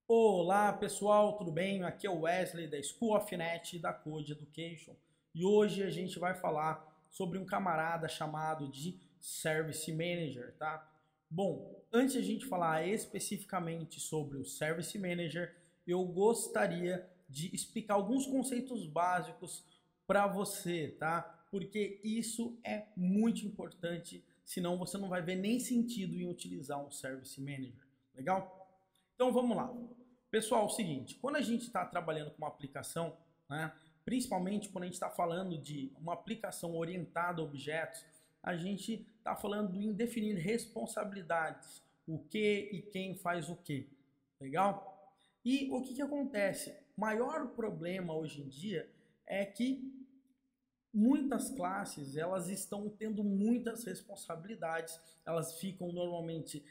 Olá pessoal, tudo bem? Aqui é o Wesley da School of Net e da Code Education e hoje a gente vai falar sobre um camarada chamado de Service Manager, tá? Bom, antes de a gente falar especificamente sobre o Service Manager, eu gostaria de explicar alguns conceitos básicos para você, tá? Porque isso é muito importante, senão você não vai ver nem sentido em utilizar um Service Manager, legal? Então vamos lá. Pessoal, é o seguinte, quando a gente está trabalhando com uma aplicação, né, principalmente quando a gente está falando de uma aplicação orientada a objetos, a gente está falando em definir responsabilidades, o que e quem faz o que, legal? E o que acontece? O maior problema hoje em dia é que muitas classes elas estão tendo muitas responsabilidades, elas ficam normalmente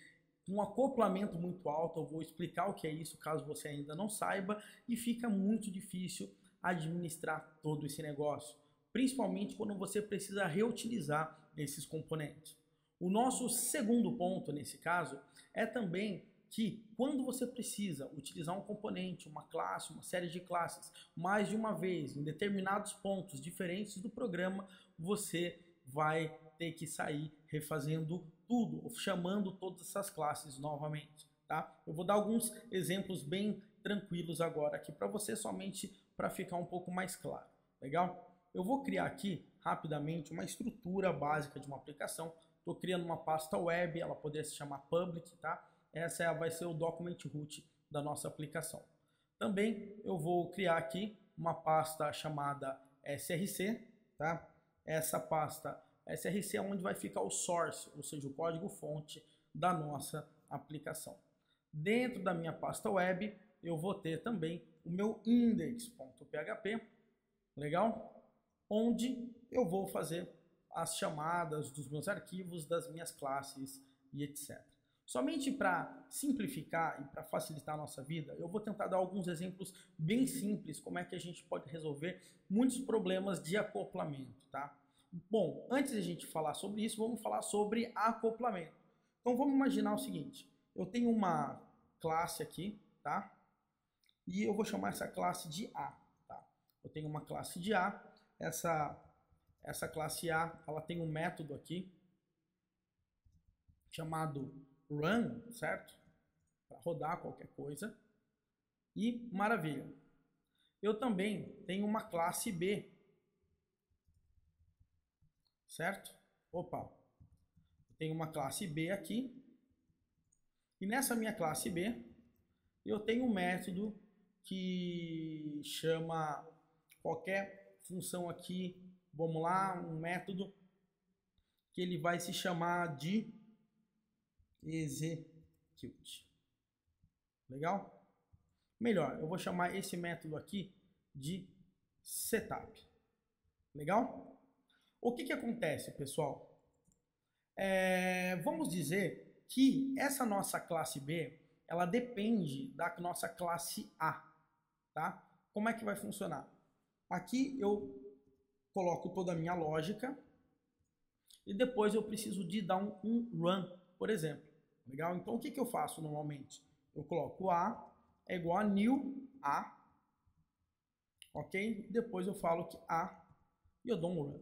um acoplamento muito alto. Eu vou explicar o que é isso caso você ainda não saiba, e fica muito difícil administrar todo esse negócio, principalmente quando você precisa reutilizar esses componentes. O nosso segundo ponto nesse caso é também que quando você precisa utilizar um componente, uma classe, uma série de classes, mais de uma vez, em determinados pontos diferentes do programa, você vai ter que sair refazendo tudo, ou chamando todas essas classes novamente, tá? Eu vou dar alguns exemplos bem tranquilos agora aqui para você, somente para ficar um pouco mais claro, legal? Eu vou criar aqui rapidamente uma estrutura básica de uma aplicação. Estou criando uma pasta web, ela poderia se chamar public, tá? Essa vai ser o document root da nossa aplicação. Também eu vou criar aqui uma pasta chamada src, tá? Essa pasta src é onde vai ficar o source, ou seja, o código-fonte da nossa aplicação. Dentro da minha pasta web, eu vou ter também o meu index.php, legal? Onde eu vou fazer as chamadas dos meus arquivos, das minhas classes e etc. Somente para simplificar e para facilitar a nossa vida, eu vou tentar dar alguns exemplos bem simples, como é que a gente pode resolver muitos problemas de acoplamento, tá? Bom, antes de a gente falar sobre isso, vamos falar sobre acoplamento. Então vamos imaginar o seguinte, eu tenho uma classe aqui, tá? E eu vou chamar essa classe de A, tá? Eu tenho uma classe de A, essa classe A, ela tem um método aqui chamado run, certo? Para rodar qualquer coisa. E maravilha. Eu também tenho uma classe B, certo? Opa, eu tenho uma classe B aqui. E nessa minha classe B, eu tenho um método que chama qualquer função aqui. Vamos lá, um método que ele vai se chamar de execute. Legal? Melhor, eu vou chamar esse método aqui de setup. Legal? O que acontece, pessoal? Vamos dizer que essa nossa classe B, ela depende da nossa classe A, tá? Como é que vai funcionar? Aqui eu coloco toda a minha lógica e depois eu preciso de dar um run, por exemplo. Legal? Então o que eu faço normalmente? Eu coloco A é igual a new A, ok? Depois eu falo que A e eu dou um run.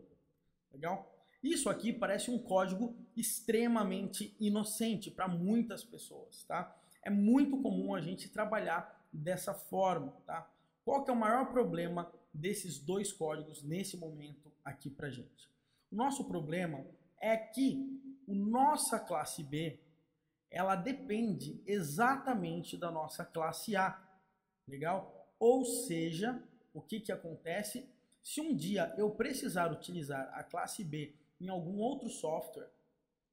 Legal? Isso aqui parece um código extremamente inocente para muitas pessoas, tá? É muito comum a gente trabalhar dessa forma, tá? Qual que é o maior problema desses dois códigos nesse momento aqui pra gente? O nosso problema é que a nossa classe B, ela depende exatamente da nossa classe A, legal? Ou seja, o que acontece? Se um dia eu precisar utilizar a classe B em algum outro software,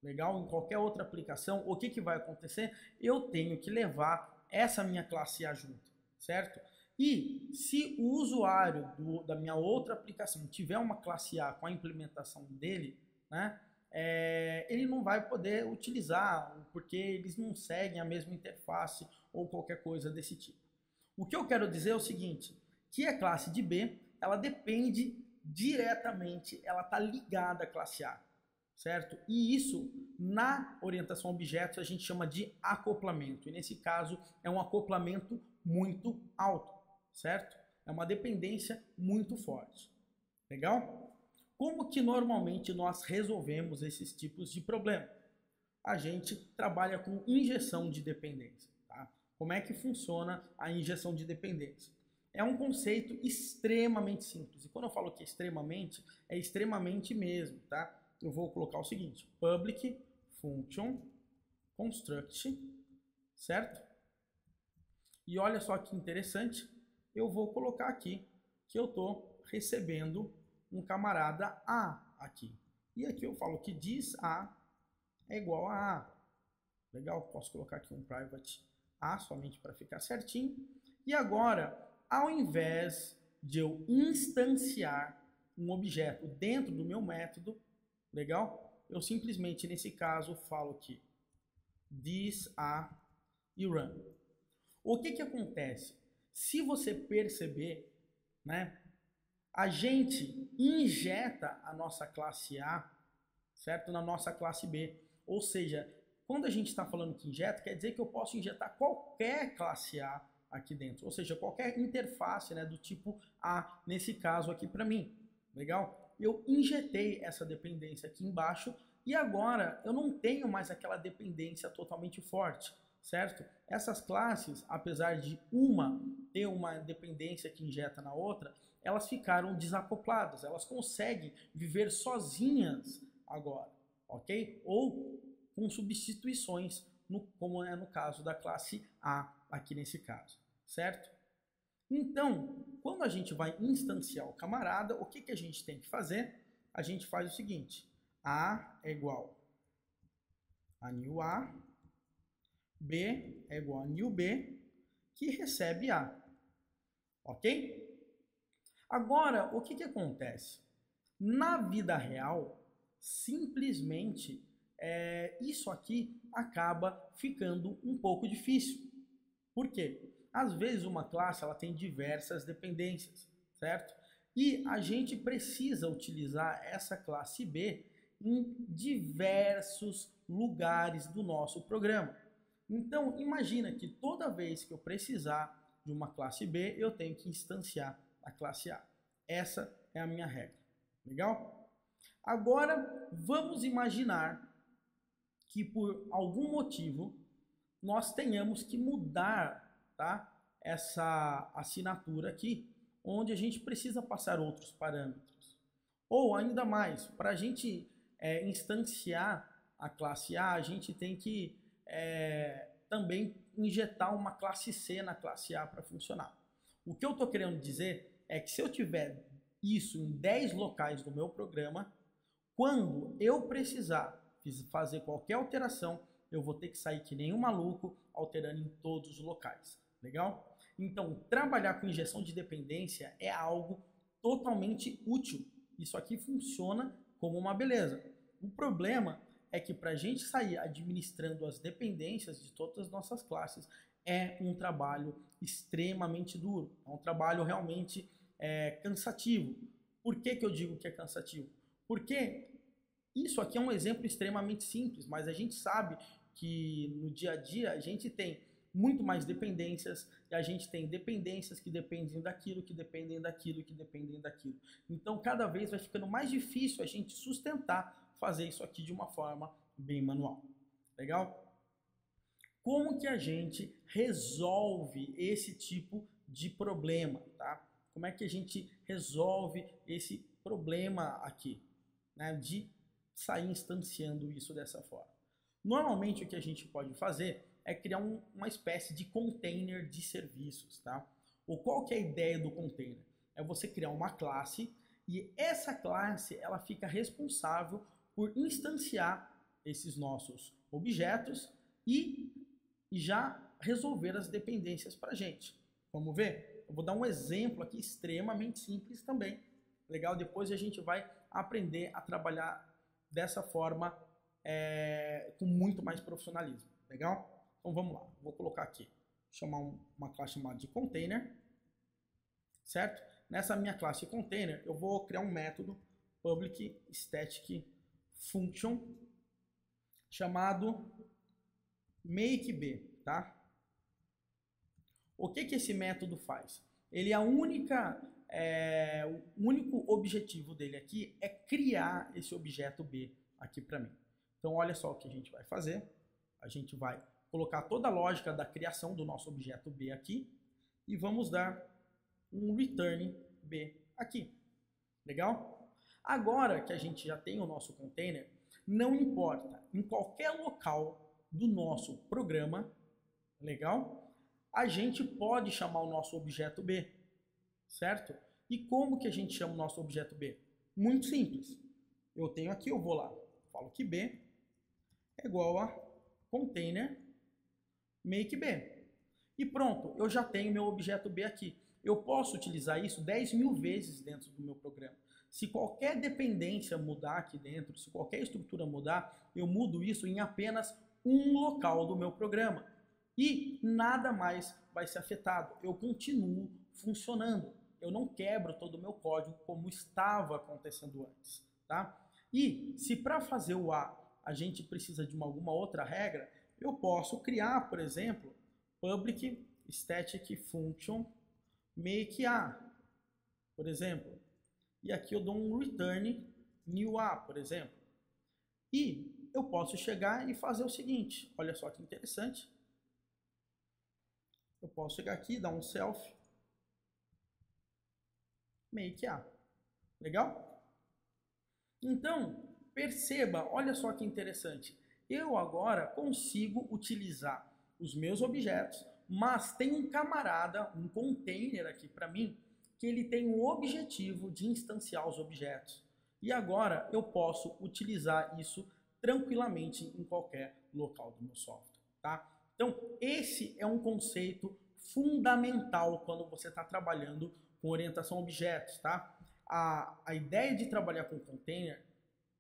legal? Em qualquer outra aplicação, o que vai acontecer? Eu tenho que levar essa minha classe A junto, certo? E se o usuário da minha outra aplicação tiver uma classe A com a implementação dele, né? Ele não vai poder utilizar, porque eles não seguem a mesma interface ou qualquer coisa desse tipo. O que eu quero dizer é o seguinte, que a classe de B, ela depende diretamente, ela está ligada à classe A, certo? E isso, na orientação a objetos, a gente chama de acoplamento. E nesse caso, é um acoplamento muito alto, certo? É uma dependência muito forte. Legal? Como que normalmente nós resolvemos esses tipos de problema? A gente trabalha com injeção de dependência. Tá? Como é que funciona a injeção de dependência? É um conceito extremamente simples. E quando eu falo que é extremamente mesmo, tá? Eu vou colocar o seguinte: public function construct, certo? E olha só que interessante, eu vou colocar aqui que eu estou recebendo um camarada A aqui. E aqui eu falo que diz A é igual a A. Legal? Posso colocar aqui um private A somente para ficar certinho. E agora, ao invés de eu instanciar um objeto dentro do meu método, legal? Eu simplesmente, nesse caso, falo que this A e run. O que que acontece? Se você perceber, né, a gente injeta a nossa classe A, certo? Na nossa classe B. Ou seja, quando a gente está falando que injeta, quer dizer que eu posso injetar qualquer classe A aqui dentro. Ou seja, qualquer interface, né, do tipo A, nesse caso aqui para mim. Legal? Eu injetei essa dependência aqui embaixo e agora eu não tenho mais aquela dependência totalmente forte, certo? Essas classes, apesar de uma ter uma dependência que injeta na outra, elas ficaram desacopladas, elas conseguem viver sozinhas agora, ok? Ou com substituições, como é no caso da classe A, aqui nesse caso, certo? Então, quando a gente vai instanciar o camarada, o que que a gente tem que fazer? A gente faz o seguinte: A é igual a new A, B é igual a new B, que recebe A, ok? Agora, o que que acontece? Na vida real, simplesmente, isso aqui acaba ficando um pouco difícil. Por quê? Às vezes uma classe ela tem diversas dependências, certo? E a gente precisa utilizar essa classe B em diversos lugares do nosso programa. Então, imagina que toda vez que eu precisar de uma classe B, eu tenho que instanciar a classe A. Essa é a minha regra. Legal? Agora, vamos imaginar que por algum motivo nós tenhamos que mudar, tá, essa assinatura aqui, onde a gente precisa passar outros parâmetros. Ou ainda mais, para a gente instanciar a classe A, a gente tem que também injetar uma classe C na classe A para funcionar. O que eu estou querendo dizer é que se eu tiver isso em 10 locais do meu programa, quando eu precisar fazer qualquer alteração, eu vou ter que sair que nem um maluco, alterando em todos os locais. Legal? Então, trabalhar com injeção de dependência é algo totalmente útil. Isso aqui funciona como uma beleza. O problema é que para a gente sair administrando as dependências de todas as nossas classes é um trabalho extremamente duro. É um trabalho realmente cansativo. Por que que eu digo que é cansativo? Porque isso aqui é um exemplo extremamente simples, mas a gente sabe que no dia a dia a gente tem muito mais dependências e a gente tem dependências que dependem daquilo, que dependem daquilo, que dependem daquilo. Então cada vez vai ficando mais difícil a gente sustentar fazer isso aqui de uma forma bem manual. Legal? Como que a gente resolve esse tipo de problema, tá? Como é que a gente resolve esse problema aqui, né, de sair instanciando isso dessa forma? Normalmente o que a gente pode fazer é criar uma espécie de container de serviços, tá? Ou qual que é a ideia do container? É você criar uma classe e essa classe ela fica responsável por instanciar esses nossos objetos e já resolver as dependências para a gente. Vamos ver? Eu vou dar um exemplo aqui extremamente simples também. Legal? Depois a gente vai aprender a trabalhar dessa forma com muito mais profissionalismo. Legal? Então vamos lá. Vou colocar aqui, chamar uma classe chamada de container, certo? Nessa minha classe container, eu vou criar um método public static function chamado makeB, tá? O que esse método faz? Ele o único objetivo dele aqui é criar esse objeto B aqui para mim. Então olha só o que a gente vai fazer. A gente vai colocar toda a lógica da criação do nosso objeto B aqui e vamos dar um return B aqui. Legal? Agora que a gente já tem o nosso container, não importa, em qualquer local do nosso programa, legal? A gente pode chamar o nosso objeto B, certo? E como que a gente chama o nosso objeto B? Muito simples. Eu tenho aqui, eu vou lá, falo que B é igual a container make B. E pronto, eu já tenho meu objeto B aqui. Eu posso utilizar isso 10.000 vezes dentro do meu programa. Se qualquer dependência mudar aqui dentro, se qualquer estrutura mudar, eu mudo isso em apenas um local do meu programa. E nada mais vai ser afetado. Eu continuo funcionando. Eu não quebro todo o meu código como estava acontecendo antes, tá? E se para fazer o a gente precisa de alguma outra regra, eu posso criar, por exemplo, public static function make A, por exemplo. E aqui eu dou um return new A, por exemplo. E eu posso chegar e fazer o seguinte, olha só que interessante. Eu posso chegar aqui, dar um self make A. Legal? Então, perceba, olha só que interessante. Eu agora consigo utilizar os meus objetos, mas tem um camarada, um container aqui para mim, que ele tem o objetivo de instanciar os objetos. E agora eu posso utilizar isso tranquilamente em qualquer local do meu software, tá? Então, esse é um conceito fundamental quando você está trabalhando com orientação a objetos, tá? A ideia de trabalhar com container,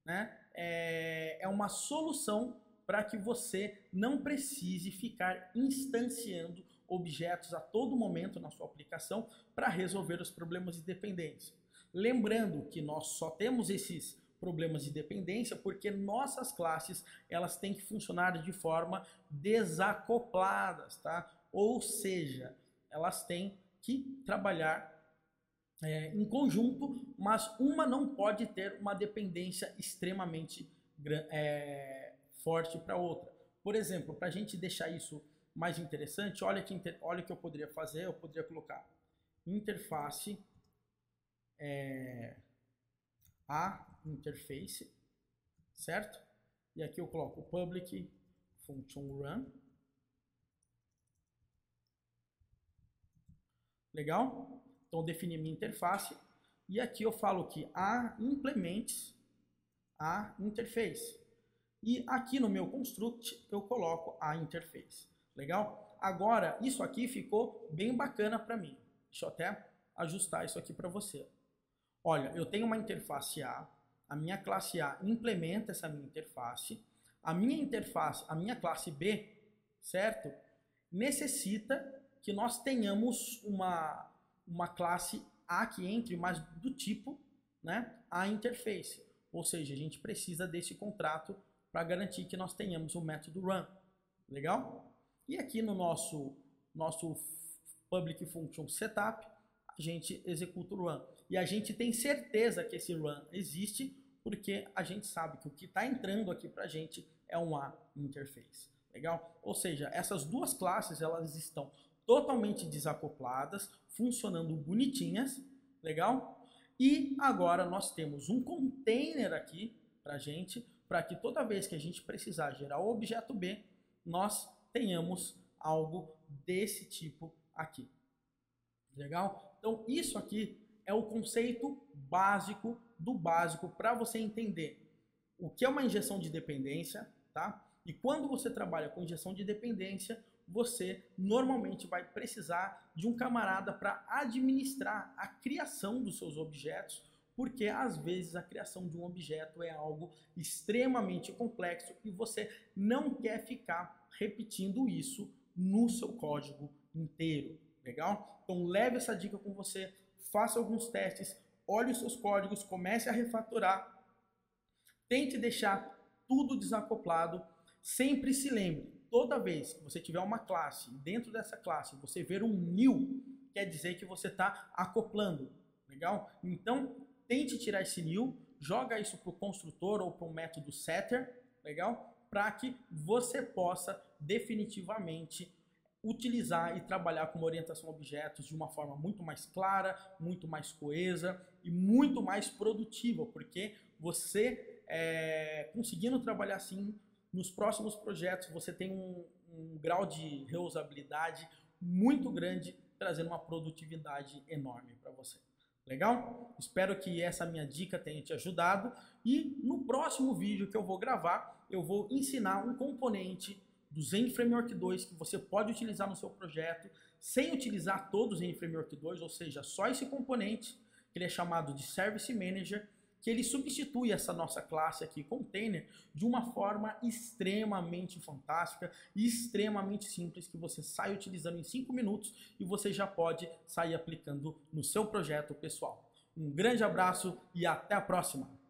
né, é uma solução para que você não precise ficar instanciando objetos a todo momento na sua aplicação para resolver os problemas de dependência. Lembrando que nós só temos esses problemas de dependência porque nossas classes elas têm que funcionar de forma desacopladas, tá? Ou seja, elas têm que trabalhar em conjunto, mas uma não pode ter uma dependência extremamente forte para a outra. Por exemplo, para a gente deixar isso mais interessante, olha o que eu poderia fazer, eu poderia colocar interface a interface, certo? E aqui eu coloco public function run. Legal? Então defini minha interface e aqui eu falo que a implements a interface. E aqui no meu construct eu coloco a interface. Legal? Agora, isso aqui ficou bem bacana para mim. Deixa eu até ajustar isso aqui para você. Olha, eu tenho uma interface A, a minha classe A implementa essa minha interface, a minha classe B, certo? Necessita que nós tenhamos uma classe A que entre, mas do tipo, né, a interface. Ou seja, a gente precisa desse contrato para garantir que nós tenhamos o método run. Legal? E aqui no nosso public function setup, a gente executa o run. E a gente tem certeza que esse run existe, porque a gente sabe que o que está entrando aqui para a gente é um A interface. Legal? Ou seja, essas duas classes elas estão totalmente desacopladas, funcionando bonitinhas. Legal? E agora nós temos um container aqui para a gente, para que toda vez que a gente precisar gerar o objeto B, nós tenhamos algo desse tipo aqui. Legal? Então, isso aqui é o conceito básico do básico para você entender o que é uma injeção de dependência, tá? E quando você trabalha com injeção de dependência, você normalmente vai precisar de um camarada para administrar a criação dos seus objetos, porque às vezes a criação de um objeto é algo extremamente complexo e você não quer ficar repetindo isso no seu código inteiro. Legal? Então leve essa dica com você, faça alguns testes, olhe os seus códigos, comece a refatorar Tente deixar tudo desacoplado. Sempre se lembre, toda vez que você tiver uma classe, dentro dessa classe você ver um new, quer dizer que você está acoplando, legal? Então, tente tirar esse new, joga isso para o construtor ou para o método setter, legal? Para que você possa definitivamente utilizar e trabalhar com uma orientação a objetos de uma forma muito mais clara, muito mais coesa e muito mais produtiva, porque você, conseguindo trabalhar assim, nos próximos projetos você tem um grau de reusabilidade muito grande, trazendo uma produtividade enorme para você. Legal? Espero que essa minha dica tenha te ajudado e no próximo vídeo que eu vou gravar, eu vou ensinar um componente do Zen Framework 2 que você pode utilizar no seu projeto sem utilizar todo o Zen Framework 2, ou seja, só esse componente, que ele é chamado de Service Manager, que ele substitui essa nossa classe aqui, container, de uma forma extremamente fantástica e extremamente simples, que você sai utilizando em 5 minutos e você já pode sair aplicando no seu projeto pessoal. Um grande abraço e até a próxima!